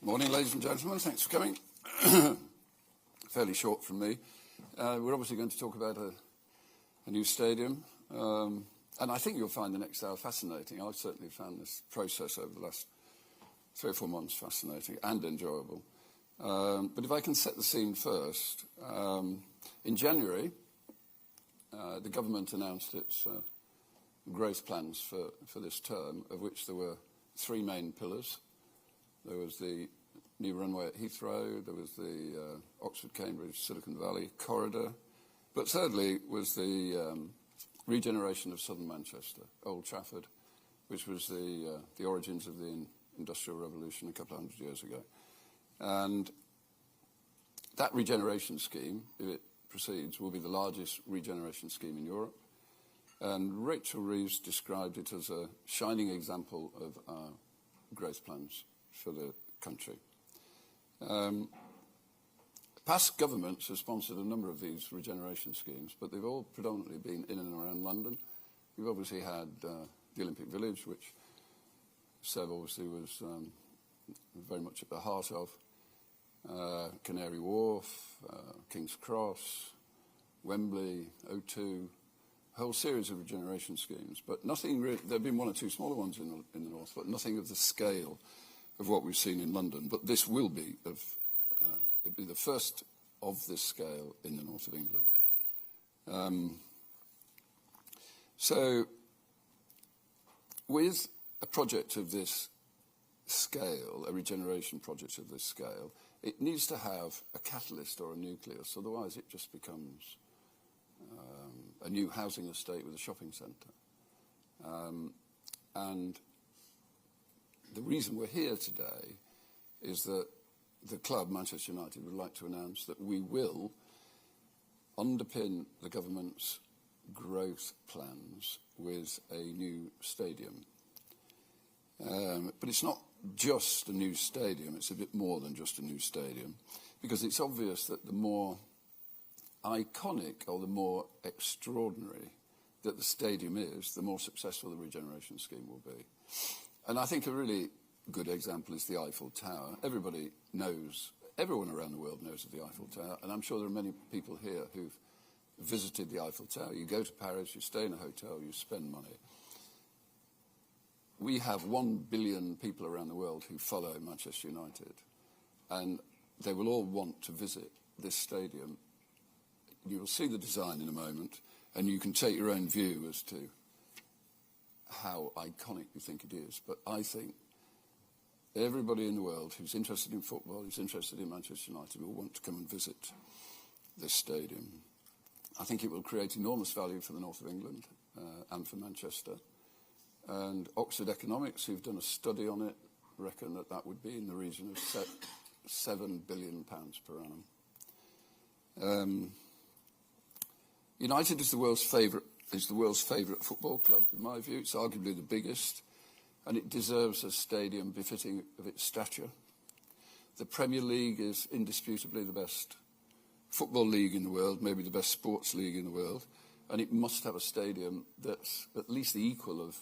Morning, ladies and gentlemen. Thanks for coming. Fairly short from me. We're obviously going to talk about a new stadium. And I think you'll find the next hour fascinating. I've certainly found this process over the last 3 or 4 months fascinating and enjoyable. But if I can set the scene first, in January, the government announced its growth plans for this term, of which there were 3 main pillars. There was the new runway at Heathrow, there was the Oxford-Cambridge Silicon Valley corridor, but thirdly was the regeneration of southern Manchester, Old Trafford, which was the origins of the Industrial Revolution a couple of hundred years ago. And that regeneration scheme, if it proceeds, will be the largest regeneration scheme in Europe. And Rachel Reeves described it as a shining example of our growth plans for the country. Past governments have sponsored a number of these regeneration schemes, but they've all predominantly been in and around London. We've obviously had the Olympic Village, which Seb obviously was very much at the heart of, Canary Wharf, King's Cross, Wembley, O2, a whole series of regeneration schemes, but nothing really. There have been 1 or 2 smaller ones in the north, but nothing of the scale of what we've seen in London. But this will be it'll be the first of this scale in the north of England. So with a project of this scale, a regeneration project of this scale, it needs to have a catalyst or a nucleus, otherwise it just becomes a new housing estate with a shopping centre. And the reason we're here today is that the club, Manchester United, would like to announce that we will underpin the government's growth plans with a new stadium. But it's not just a new stadium, it's a bit more than just a new stadium, because it's obvious that the more iconic or the more extraordinary that the stadium is, the more successful the regeneration scheme will be. And I think a really good example is the Eiffel Tower. Everybody knows, everyone around the world knows of the Eiffel Tower, and I'm sure there are many people here who've visited the Eiffel Tower. You go to Paris, you stay in a hotel, you spend money. We have 1 billion people around the world who follow Manchester United, and they will all want to visit this stadium. You'll see the design in a moment, and you can take your own view as to how iconic you think it is. But I think everybody in the world who's interested in football, who's interested in Manchester United, will want to come and visit this stadium. I think it will create enormous value for the north of England and for Manchester. And Oxford Economics, who've done a study on it, reckon that that would be in the region of £7 billion per annum. United is the world's favourite football club, in my view. It's arguably the biggest, and it deserves a stadium befitting of its stature. The Premier League is indisputably the best football league in the world, maybe the best sports league in the world, and it must have a stadium that's at least the equal of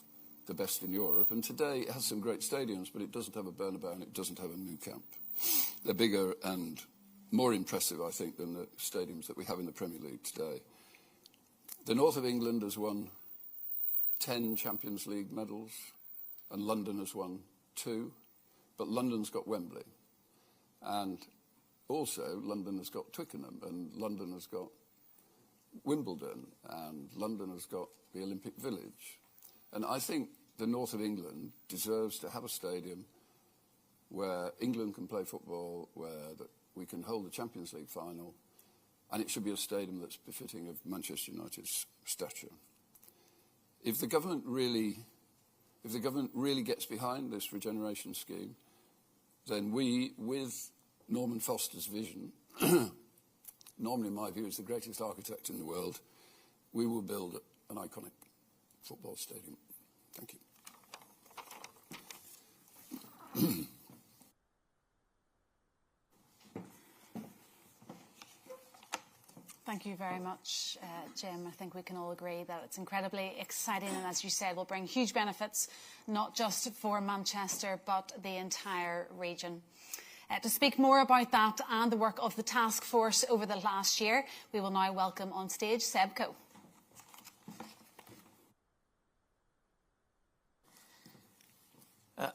the best in Europe. And today it has some great stadiums, but it doesn't have a Bernabeu and it doesn't have a Nou Camp. They're bigger and more impressive, I think, than the stadiums that we have in the Premier League today. The north of England has won 10 Champions League medals, and London has won 2, but London's got Wembley. And also, London has got Twickenham, and London has got Wimbledon, and London has got the Olympic Village. And I think the north of England deserves to have a stadium where England can play football, where we can hold the Champions League final, and it should be a stadium that's befitting of Manchester United's stature. If the government really gets behind this regeneration scheme, then we, with Norman Foster's vision, Norman, in my view, is the greatest architect in the world, we will build an iconic football stadium. Thank you. Thank you very much, Jim. I think we can all agree that it's incredibly exciting and, as you said, will bring huge benefits, not just for Manchester, but the entire region. To speak more about that and the work of the task force over the last year, we will now welcome on stage Seb Coe.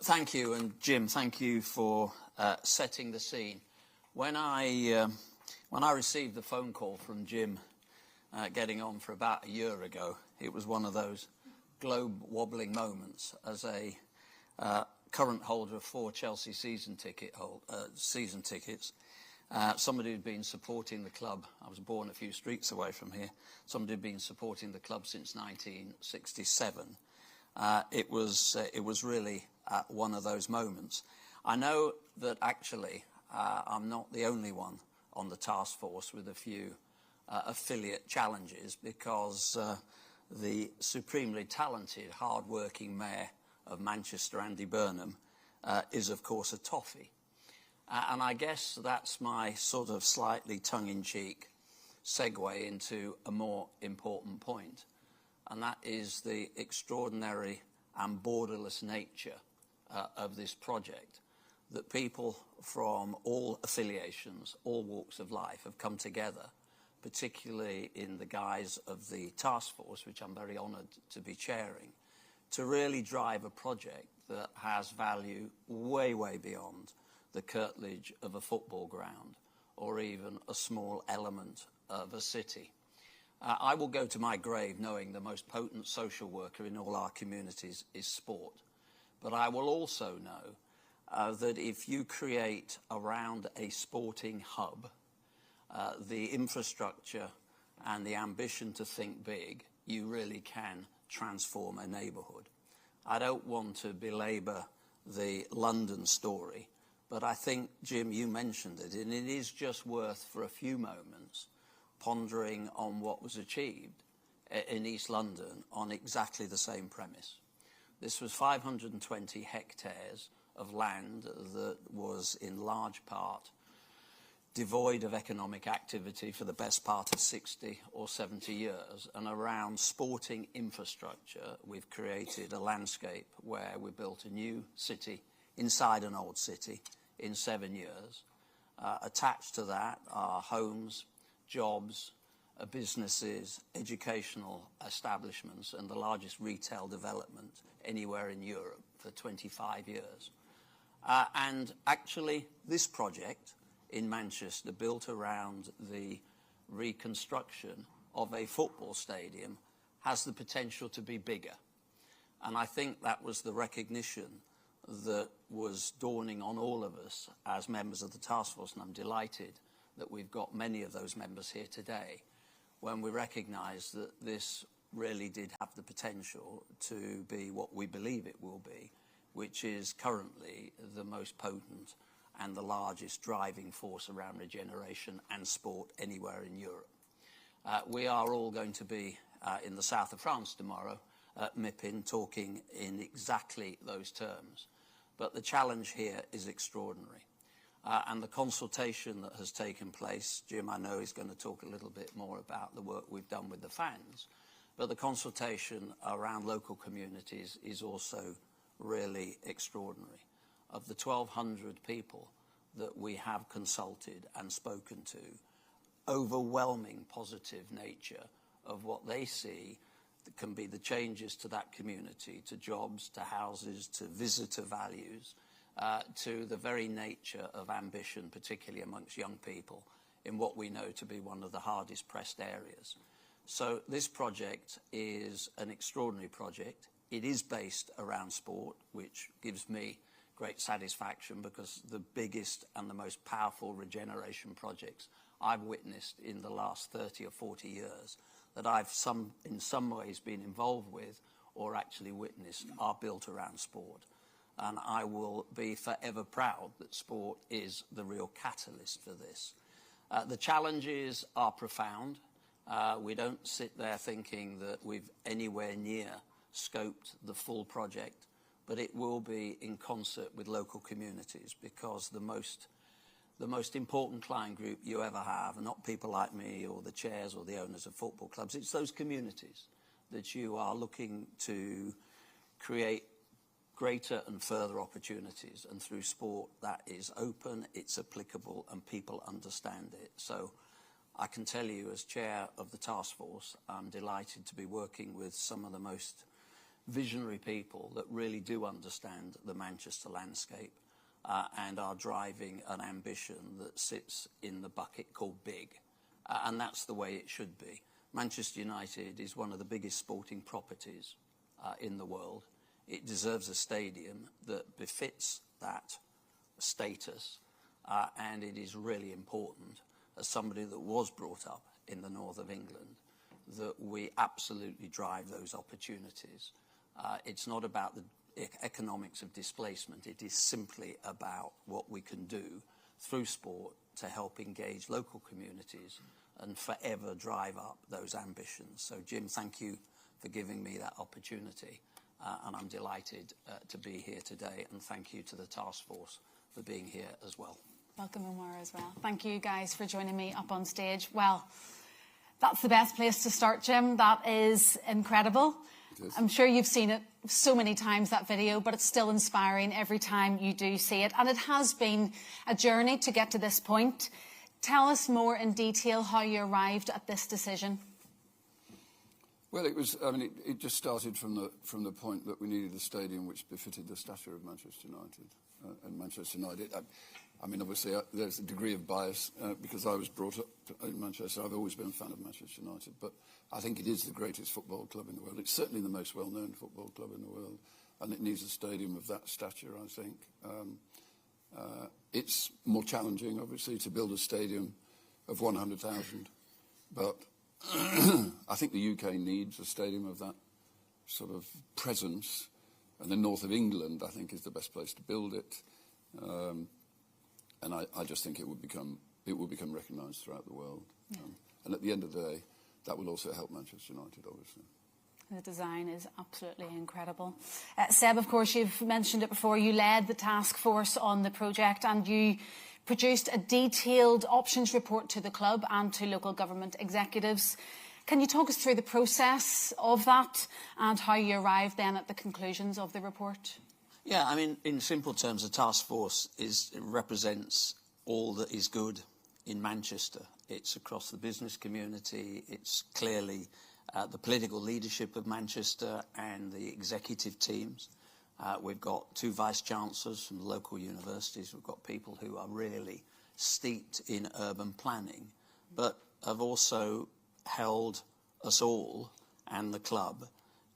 Thank you, and Jim, thank you for setting the scene. When I received the phone call from Jim getting on for about a year ago, it was one of those globe-wobbling moments. As a current holder of 4 Chelsea season tickets, somebody who'd been supporting the club. I was born a few streets away from here. Somebody who'd been supporting the club since 1967. It was really one of those moments. I know that actually I'm not the only one on the task force with a few affiliate challenges, because the supremely talented, hard-working mayor of Manchester, Andy Burnham, is of course a toffee. And I guess that's my sort of slightly tongue-in-cheek segue into a more important point, and that is the extraordinary and borderless nature of this project, that people from all affiliations, all walks of life have come together, particularly in the guise of the task force, which I'm very honoured to be chairing, to really drive a project that has value way, way beyond the curtilage of a football ground or even a small element of a city. I will go to my grave knowing the most potent social worker in all our communities is sport. But I will also know that if you create around a sporting hub the infrastructure and the ambition to think big, you really can transform a neighbourhood. I don't want to belabour the London story, but I think, Jim, you mentioned it, and it is just worth for a few moments pondering on what was achieved in East London on exactly the same premise. This was 520 hectares of land that was in large part devoid of economic activity for the best part of 60 or 70 years. And around sporting infrastructure, we've created a landscape where we built a new city inside an old city in 7 years. Attached to that are homes, jobs, businesses, educational establishments, and the largest retail development anywhere in Europe for 25 years. And actually, this project in Manchester, built around the reconstruction of a football stadium, has the potential to be bigger. And I think that was the recognition that was dawning on all of us as members of the task force, and I'm delighted that we've got many of those members here today, when we recognised that this really did have the potential to be what we believe it will be, which is currently the most potent and the largest driving force around regeneration and sport anywhere in Europe. We are all going to be in the south of France tomorrow at MIPIN, talking in exactly those terms. But the challenge here is extraordinary. And the consultation that has taken place, Jim, I know, is going to talk a little bit more about the work we've done with the fans, but the consultation around local communities is also really extraordinary. Of the 1,200 people that we have consulted and spoken to, overwhelming positive nature of what they see that can be the changes to that community, to jobs, to houses, to visitor values, to the very nature of ambition, particularly amongst young people, in what we know to be one of the hardest pressed areas. So this project is an extraordinary project. It is based around sport, which gives me great satisfaction, because the biggest and the most powerful regeneration projects I've witnessed in the last 30 or 40 years that I've in some ways been involved with or actually witnessed are built around sport. And I will be forever proud that sport is the real catalyst for this. The challenges are profound. We don't sit there thinking that we've anywhere near scoped the full project, but it will be in concert with local communities, because the most important client group you ever have are not people like me or the chairs or the owners of football clubs. It's those communities that you are looking to create greater and further opportunities, and through sport that is open, it's applicable, and people understand it. So I can tell you, as chair of the task force, I'm delighted to be working with some of the most visionary people that really do understand the Manchester landscape and are driving an ambition that sits in the bucket called big. And that's the way it should be. Manchester United is one of the biggest sporting properties in the world. It deserves a stadium that befits that status, and it is really important, as somebody that was brought up in the north of England, that we absolutely drive those opportunities. It's not about the economics of displacement. It is simply about what we can do through sport to help engage local communities and forever drive up those ambitions. So, Jim, thank you for giving me that opportunity. And I'm delighted to be here today. And thank you to the task force for being here as well. Welcome, Omar, as well. Thank you, guys, for joining me up on stage. Well, that's the best place to start, Jim. That is incredible. I'm sure you've seen it so many times, that video, but it's still inspiring every time you do see it. And it has been a journey to get to this point. Tell us more in detail how you arrived at this decision. Well, it was. I mean, it just started from the point that we needed a stadium which befitted the stature of Manchester United and Manchester United. I mean, obviously, there's a degree of bias because I was brought up in Manchester. I've always been a fan of Manchester United, but I think it is the greatest football club in the world. It's certainly the most well-known football club in the world, and it needs a stadium of that stature, I think. It's more challenging, obviously, to build a stadium of 100,000, but I think the UK needs a stadium of that sort of presence, and the north of England, I think, is the best place to build it. And I just think it will become recognised throughout the world. Yeah. And at the end of the day, that will also help Manchester United, obviously. The design is absolutely incredible. Seb, of course, you've mentioned it before. You led the task force on the project, and you produced a detailed options report to the club and to local government executives. Can you talk us through the process of that and how you arrived then at the conclusions of the report? Yeah, I mean, in simple terms, the task force represents all that is good in Manchester. It's across the business community. It's clearly the political leadership of Manchester and the executive teams. We've got 2 vice-chancellors from the local universities. We've got people who are really steeped in urban planning, but have also held us all and the club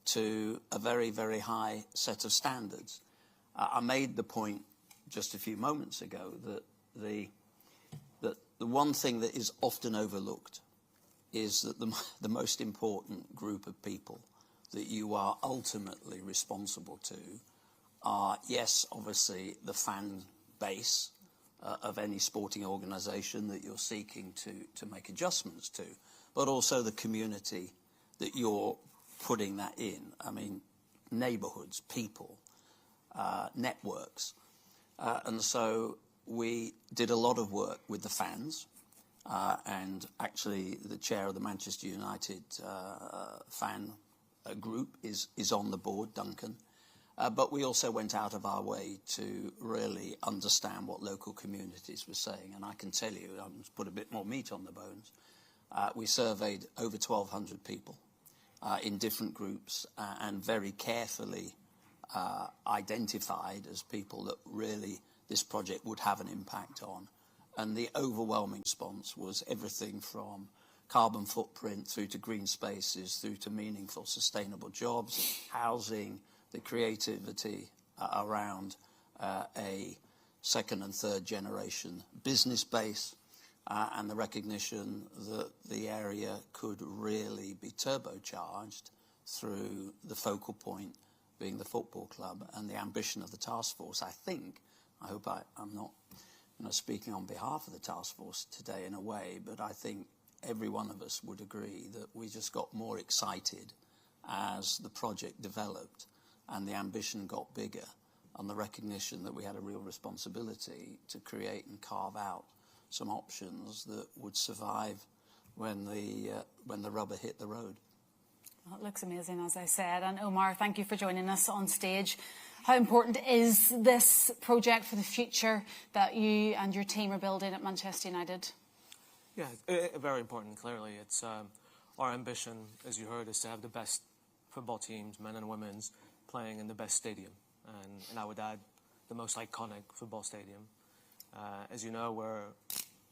to a very, very high set of standards. I made the point just a few moments ago that the one thing that is often overlooked is that the most important group of people that you are ultimately responsible to are, yes, obviously the fan base of any sporting organisation that you're seeking to make adjustments to, but also the community that you're putting that in. I mean, neighbourhoods, people, networks. And so we did a lot of work with the fans, and actually the chair of the Manchester United fan group is on the board, Duncan. But we also went out of our way to really understand what local communities were saying. And I can tell you, I'm going to put a bit more meat on the bones, we surveyed over 1,200 people in different groups and very carefully identified as people that really this project would have an impact on. And the overwhelming response was everything from carbon footprint through to green spaces, through to meaningful, sustainable jobs, housing, the creativity around a second and third generation business base, and the recognition that the area could really be turbocharged through the focal point being the football club and the ambition of the task force. I hope I'm not speaking on behalf of the task force today in a way, but I think every one of us would agree that we just got more excited as the project developed and the ambition got bigger, and the recognition that we had a real responsibility to create and carve out some options that would survive when the rubber hit the road. Well, it looks amazing, as I said. And Omar, thank you for joining us on stage. How important is this project for the future that you and your team are building at Manchester United? Yeah, very important, clearly. It's our ambition, as you heard, is to have the best football teams, men and women's, playing in the best stadium. And I would add, the most iconic football stadium. As you know, we're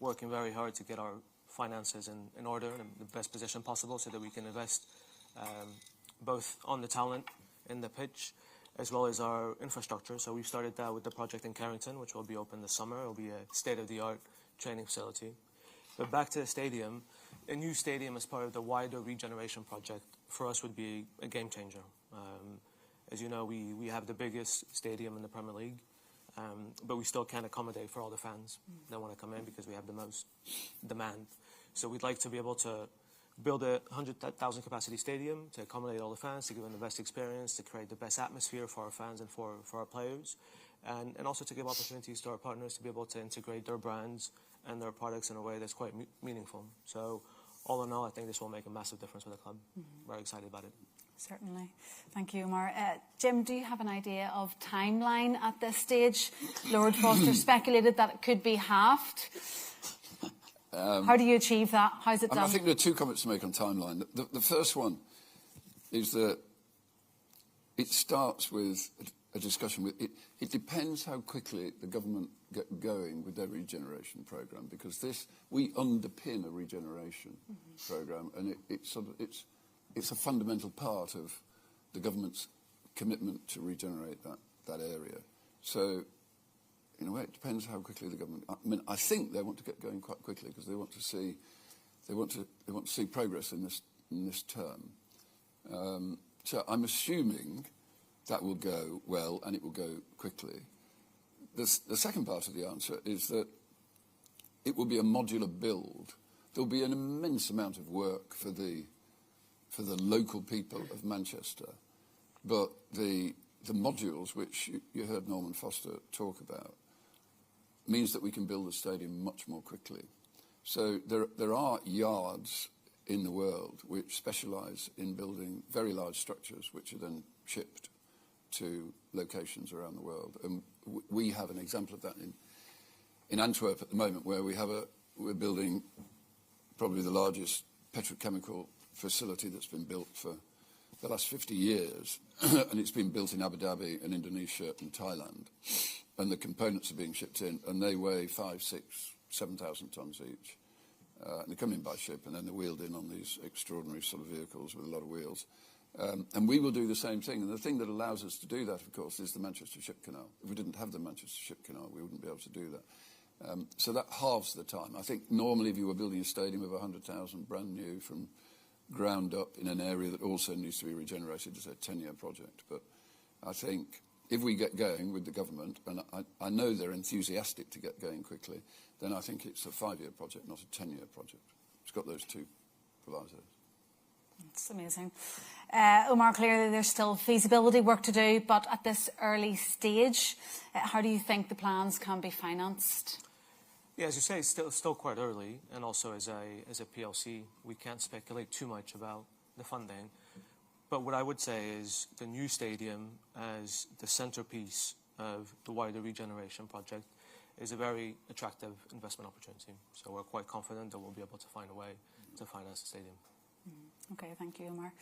working very hard to get our finances in order and in the best position possible so that we can invest both on the talent in the pitch as well as our infrastructure. So we've started that with the project in Carrington, which will be open this summer. It will be a state-of-the-art training facility. But back to the stadium, a new stadium as part of the wider regeneration project for us would be a game changer. As you know, we have the biggest stadium in the Premier League, but we still can't accommodate for all the fans that want to come in because we have the most demand. So we'd like to be able to build a 100,000 capacity stadium to accommodate all the fans, to give them the best experience, to create the best atmosphere for our fans and for our players, and also to give opportunities to our partners to be able to integrate their brands and their products in a way that's quite meaningful. So all in all, I think this will make a massive difference for the club. Very excited about it. Certainly. Thank you, Omar. Jim, do you have an idea of timeline at this stage? Lord Foster speculated that it could be halved. How do you achieve that? How's it done? I think there are two comments to make on timeline. The first one is that it starts with a discussion with it depends how quickly the government get going with their regeneration programme, because we underpin a regeneration programme, and it's a fundamental part of the government's commitment to regenerate that area. So, in a way, it depends how quickly the government. I mean, I think they want to get going quite quickly because they want to see progress in this term. So I'm assuming that will go well and it will go quickly. The second part of the answer is that it will be a modular build. There'll be an immense amount of work for the local people of Manchester, but the modules which you heard Norman Foster talk about means that we can build the stadium much more quickly. So there are yards in the world which specialise in building very large structures which are then shipped to locations around the world. And we have an example of that in Antwerp at the moment, where we're building probably the largest petrochemical facility that's been built for the last 50 years, and it's been built in Abu Dhabi and Indonesia and Thailand, and the components are being shipped in, and they weigh 5,000, 6,000, 7,000 tons each. And they come in by ship, and then they're wheeled in on these extraordinary sort of vehicles with a lot of wheels. And we will do the same thing. And the thing that allows us to do that, of course, is the Manchester Ship Canal. If we didn't have the Manchester Ship Canal, we wouldn't be able to do that. So that halves the time. I think normally if you were building a stadium of 100,000 brand new from ground up in an area that also needs to be regenerated, it's a 10-year project. But I think if we get going with the government, and I know they're enthusiastic to get going quickly, then I think it's a 5-year project, not a 10-year project. It's got those two provisos. It's amazing. Omar, clearly there's still feasibility work to do, but at this early stage, how do you think the plans can be financed? Yeah, as you say, it's still quite early, and also as a PLC, we can't speculate too much about the funding. But what I would say is the new stadium as the centrepiece of the wider regeneration project is a very attractive investment opportunity. So we're quite confident that we'll be able to find a way to finance the stadium. Okay, thank you, Omar.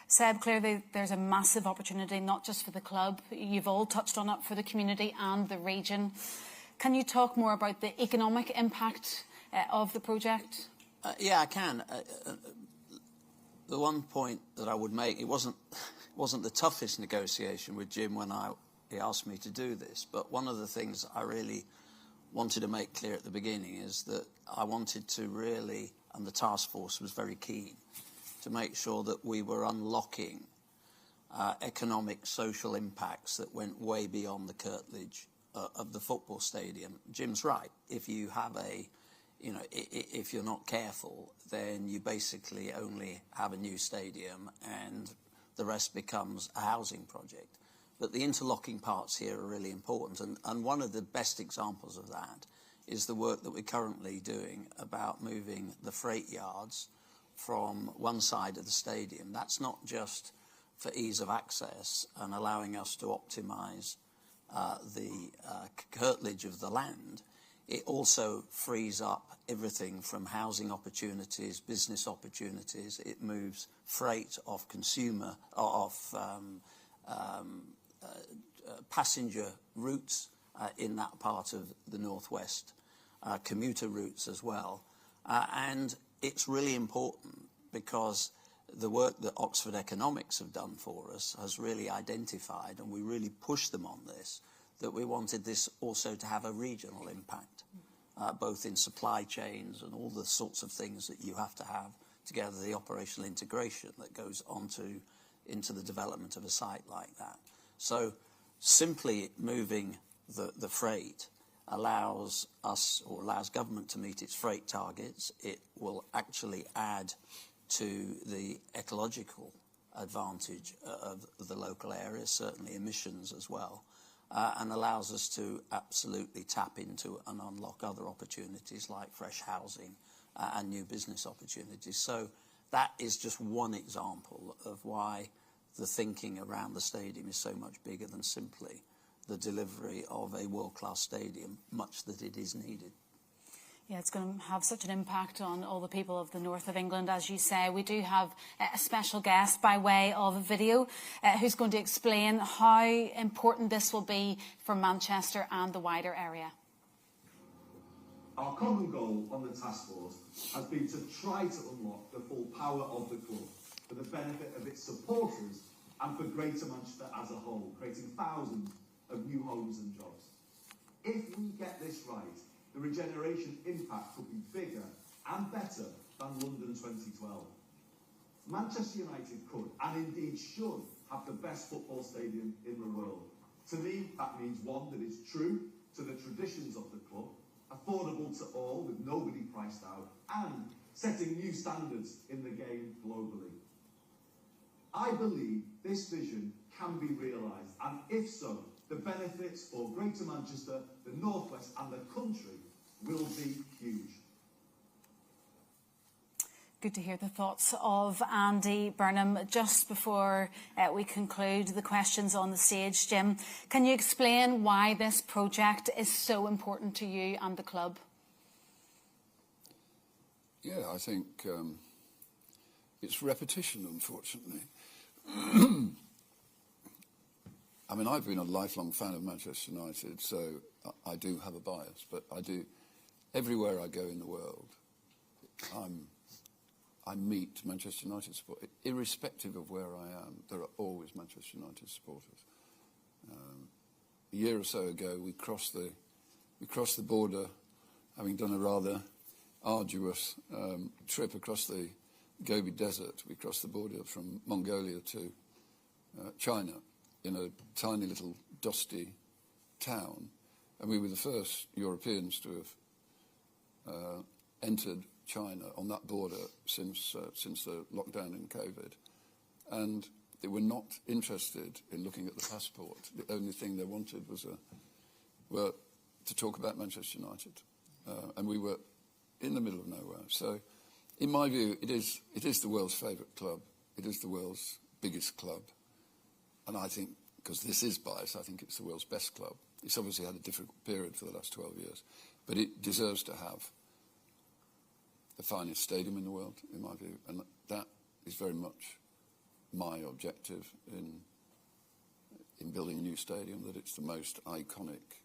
Seb, clearly there's a massive opportunity, not just for the club. You've all touched on it, for the community and the region. Can you talk more about the economic impact of the project? Yeah, I can. The one point that I would make, it wasn't the toughest negotiation with Jim when he asked me to do this, but one of the things I really wanted to make clear at the beginning is that I wanted to really, and the task force was very keen, to make sure that we were unlocking economic, social impacts that went way beyond the curtilage of the football stadium. Jim's right. If you have if you're not careful, then you basically only have a new stadium and the rest becomes a housing project. But the interlocking parts here are really important. And one of the best examples of that is the work that we're currently doing about moving the freight yards from one side of the stadium. That's not just for ease of access and allowing us to optimise the curtilage of the land, it also frees up everything from housing opportunities, business opportunities. It moves freight off passenger routes in that part of the northwest, commuter routes as well. And it's really important because the work that Oxford Economics have done for us has really identified, and we really pushed them on this, that we wanted this also to have a regional impact, both in supply chains and all the sorts of things that you have to have together, the operational integration that goes into the development of a site like that. So simply moving the freight allows us, or allows government to meet its freight targets. It will actually add to the ecological advantage of the local area, certainly emissions as well, and allows us to absolutely tap into and unlock other opportunities like fresh housing and new business opportunities. So that is just one example of why the thinking around the stadium is so much bigger than simply the delivery of a world-class stadium, much that it is needed. Yeah, it's going to have such an impact on all the people of the north of England, as you say. We do have a special guest by way of a video who's going to explain how important this will be for Manchester and the wider area. Our common goal on the task force has been to try to unlock the full power of the club for the benefit of its supporters and for Greater Manchester as a whole, creating thousands of new homes and jobs. If we get this right, the regeneration impact could be bigger and better than London 2012. Manchester United could, and indeed should, have the best football stadium in the world. To me, that means one that is true to the traditions of the club, affordable to all with nobody priced out, and setting new standards in the game globally. I believe this vision can be realised, and if so, the benefits for Greater Manchester, the North West and the country will be huge. Good to hear the thoughts of Andy Burnham. Just before we conclude the questions on the stage, Jim, can you explain why this project is so important to you and the club? Yeah, I think it's repetition, unfortunately. I mean, I've been a lifelong fan of Manchester United, so I do have a bias, but I do. Everywhere I go in the world, I meet Manchester United supporters. Irrespective of where I am, there are always Manchester United supporters. A year or so ago, we crossed the border, having done a rather arduous trip across the Gobi Desert. We crossed the border from Mongolia to China in a tiny little dusty town, and we were the first Europeans to have entered China on that border since the lockdown in COVID, and they were not interested in looking at the passport. The only thing they wanted was to talk about Manchester United, and we were in the middle of nowhere. So, in my view, it is the world's favourite club. It is the world's biggest club. And I think, because this is biased, I think it's the world's best club. It's obviously had a difficult period for the last 12 years, but it deserves to have the finest stadium in the world, in my view. And that is very much my objective in building a new stadium, that it's the most iconic,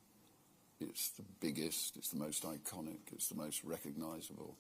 it's the biggest, it's the most iconic, it's the most recognisable.